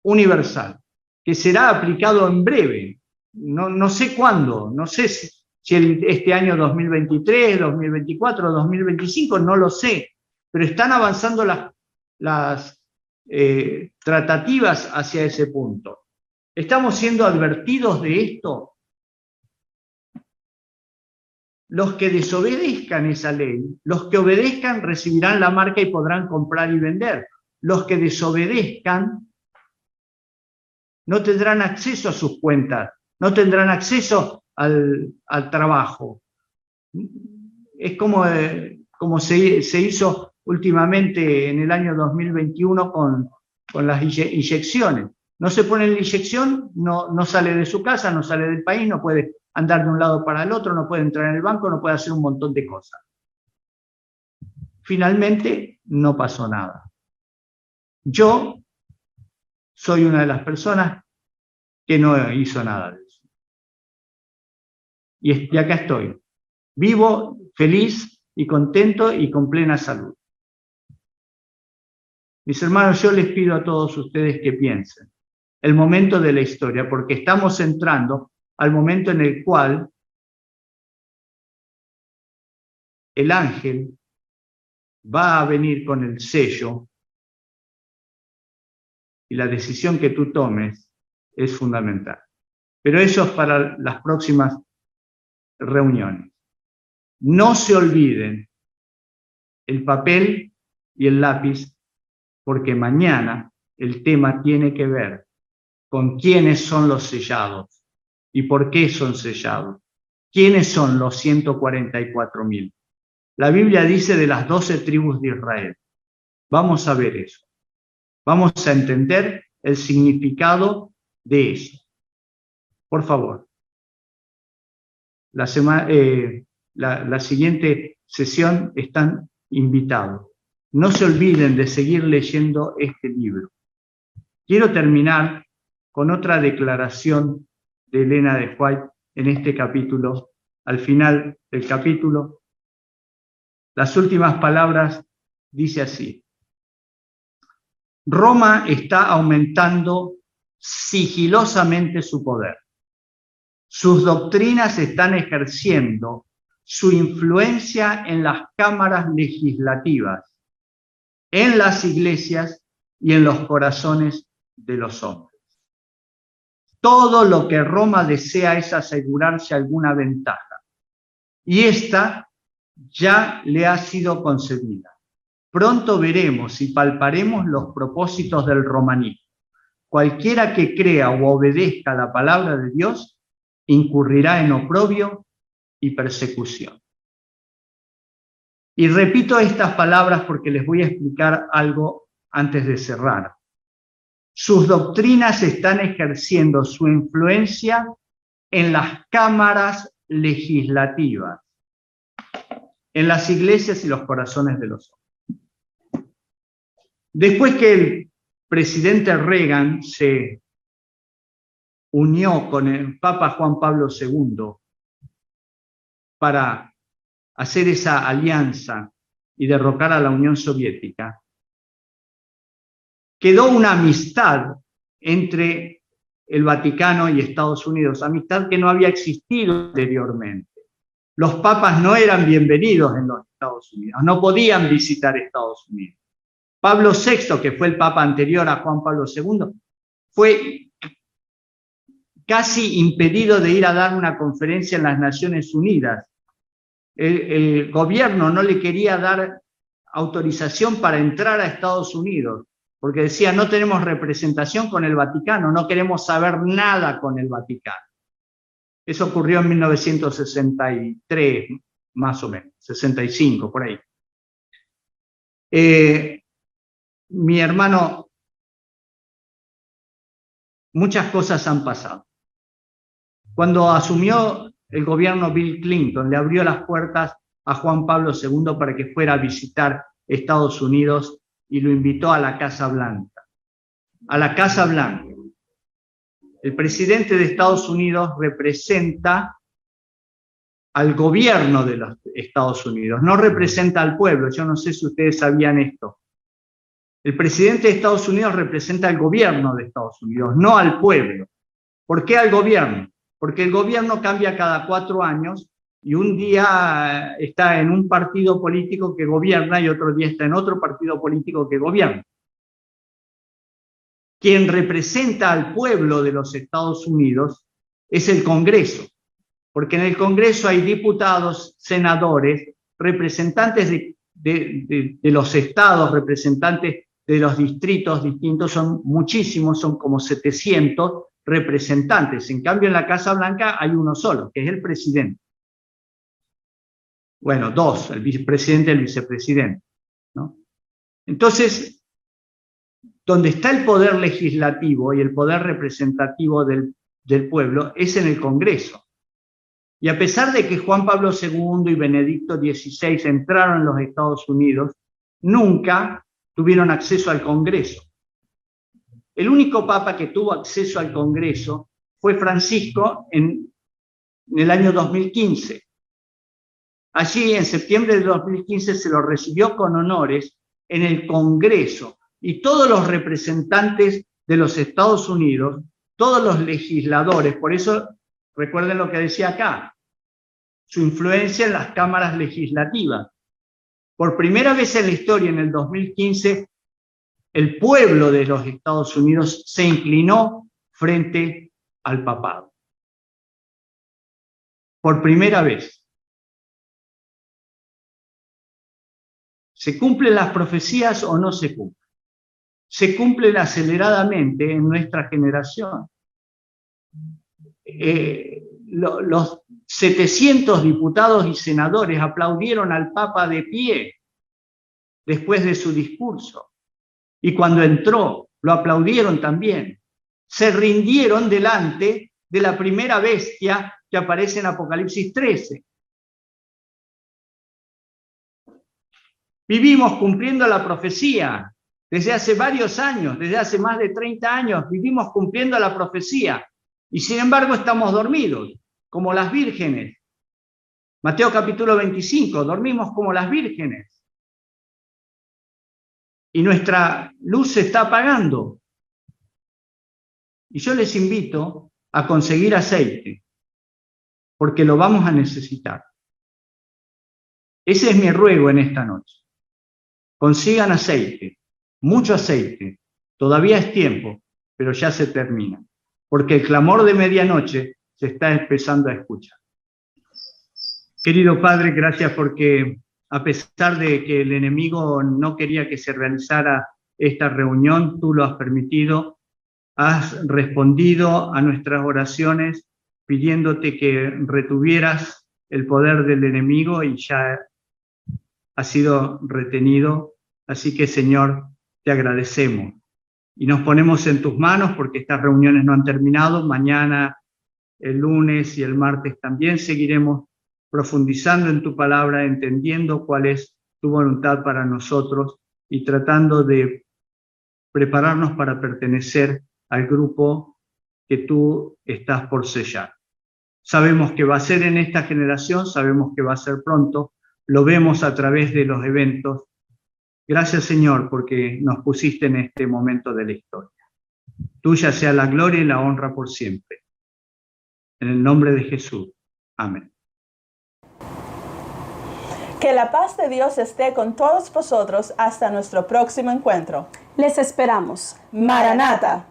universal, que será aplicado en breve, no sé cuándo, no sé si este año 2023, 2024, 2025, no lo sé, pero están avanzando las tratativas hacia ese punto. ¿Estamos siendo advertidos de esto? Los que desobedezcan esa ley, los que obedezcan recibirán la marca y podrán comprar y vender. Los que desobedezcan no tendrán acceso a sus cuentas, no tendrán acceso al trabajo. Es como se hizo últimamente en el año 2021 con las inyecciones. No se pone la inyección, no sale de su casa, no sale del país, no puede andar de un lado para el otro, no puede entrar en el banco, no puede hacer un montón de cosas. Finalmente, no pasó nada. Yo soy una de las personas que no hizo nada de eso. Y acá estoy, vivo, feliz y contento y con plena salud. Mis hermanos, yo les pido a todos ustedes que piensen el momento de la historia, porque estamos entrando al momento en el cual el ángel va a venir con el sello y la decisión que tú tomes es fundamental. Pero eso es para las próximas reuniones. No se olviden el papel y el lápiz, porque mañana el tema tiene que ver con quiénes son los sellados y por qué son sellados. ¿Quiénes son los 144.000? La Biblia dice de las 12 tribus de Israel. Vamos a ver eso. Vamos a entender el significado de eso. Por favor. La siguiente sesión están invitados. No se olviden de seguir leyendo este libro. Quiero terminar con otra declaración de Elena de White en este capítulo. Al final del capítulo, las últimas palabras dice así: Roma está aumentando sigilosamente su poder. Sus doctrinas están ejerciendo su influencia en las cámaras legislativas, en las iglesias y en los corazones de los hombres. Todo lo que Roma desea es asegurarse alguna ventaja, y esta ya le ha sido concedida. Pronto veremos y palparemos los propósitos del romanismo. Cualquiera que crea o obedezca la palabra de Dios incurrirá en oprobio y persecución. Y repito estas palabras porque les voy a explicar algo antes de cerrar. Sus doctrinas están ejerciendo su influencia en las cámaras legislativas, en las iglesias y los corazones de los hombres. Después que el presidente Reagan se unió con el Papa Juan Pablo II para hacer esa alianza y derrocar a la Unión Soviética, quedó una amistad entre el Vaticano y Estados Unidos, amistad que no había existido anteriormente. Los papas no eran bienvenidos en los Estados Unidos, no podían visitar Estados Unidos. Pablo VI, que fue el papa anterior a Juan Pablo II, fue casi impedido de ir a dar una conferencia en las Naciones Unidas. El gobierno no le quería dar autorización para entrar a Estados Unidos, porque decía, no tenemos representación con el Vaticano, no queremos saber nada con el Vaticano. Eso ocurrió en 1963, más o menos, 65, por ahí. Mi hermano, muchas cosas han pasado. Cuando asumió el gobierno Bill Clinton, le abrió las puertas a Juan Pablo II para que fuera a visitar Estados Unidos y lo invitó a la Casa Blanca. A la Casa Blanca. El presidente de Estados Unidos representa al gobierno de los Estados Unidos, no representa al pueblo. Yo no sé si ustedes sabían esto. El presidente de Estados Unidos representa al gobierno de Estados Unidos, no al pueblo. ¿Por qué al gobierno? Porque el gobierno cambia cada 4 años y un día está en un partido político que gobierna y otro día está en otro partido político que gobierna. Quien representa al pueblo de los Estados Unidos es el Congreso, porque en el Congreso hay diputados, senadores, representantes de los estados, representantes de los distritos distintos, son muchísimos, son como 700 representantes. En cambio, en la Casa Blanca hay uno solo, que es el presidente. Bueno, 2, el vicepresidente y el vicepresidente, ¿no? Entonces, donde está el poder legislativo y el poder representativo del pueblo es en el Congreso. Y a pesar de que Juan Pablo II y Benedicto XVI entraron en los Estados Unidos, nunca tuvieron acceso al Congreso. El único papa que tuvo acceso al Congreso fue Francisco en el año 2015. Allí, en septiembre de 2015, se lo recibió con honores en el Congreso. Y todos los representantes de los Estados Unidos, todos los legisladores, por eso recuerden lo que decía acá, su influencia en las cámaras legislativas. Por primera vez en la historia, en el 2015, el pueblo de los Estados Unidos se inclinó frente al papado. Por primera vez. ¿Se cumplen las profecías o no se cumplen? Se cumplen aceleradamente en nuestra generación. Los 700 diputados y senadores aplaudieron al Papa de pie después de su discurso. Y cuando entró, lo aplaudieron también. Se rindieron delante de la primera bestia que aparece en Apocalipsis 13. Vivimos cumpliendo la profecía. Desde hace varios años, desde hace más de 30 años, vivimos cumpliendo la profecía. Y sin embargo estamos dormidos, como las vírgenes. Mateo capítulo 25, dormimos como las vírgenes. Y nuestra luz se está apagando. Y yo les invito a conseguir aceite, porque lo vamos a necesitar. Ese es mi ruego en esta noche. Consigan aceite. Mucho aceite, todavía es tiempo, pero ya se termina, porque el clamor de medianoche se está empezando a escuchar. Querido Padre, gracias porque a pesar de que el enemigo no quería que se realizara esta reunión, tú lo has permitido, has respondido a nuestras oraciones pidiéndote que retuvieras el poder del enemigo y ya ha sido retenido. Así que, Señor, te agradecemos y nos ponemos en tus manos porque estas reuniones no han terminado. Mañana, el lunes y el martes también seguiremos profundizando en tu palabra, entendiendo cuál es tu voluntad para nosotros y tratando de prepararnos para pertenecer al grupo que tú estás por sellar. Sabemos que va a ser en esta generación, sabemos que va a ser pronto, lo vemos a través de los eventos. Gracias, Señor, porque nos pusiste en este momento de la historia. Tuya sea la gloria y la honra por siempre. En el nombre de Jesús. Amén.
Que la paz de Dios esté con todos vosotros hasta nuestro próximo encuentro.
Les esperamos.
Maranata.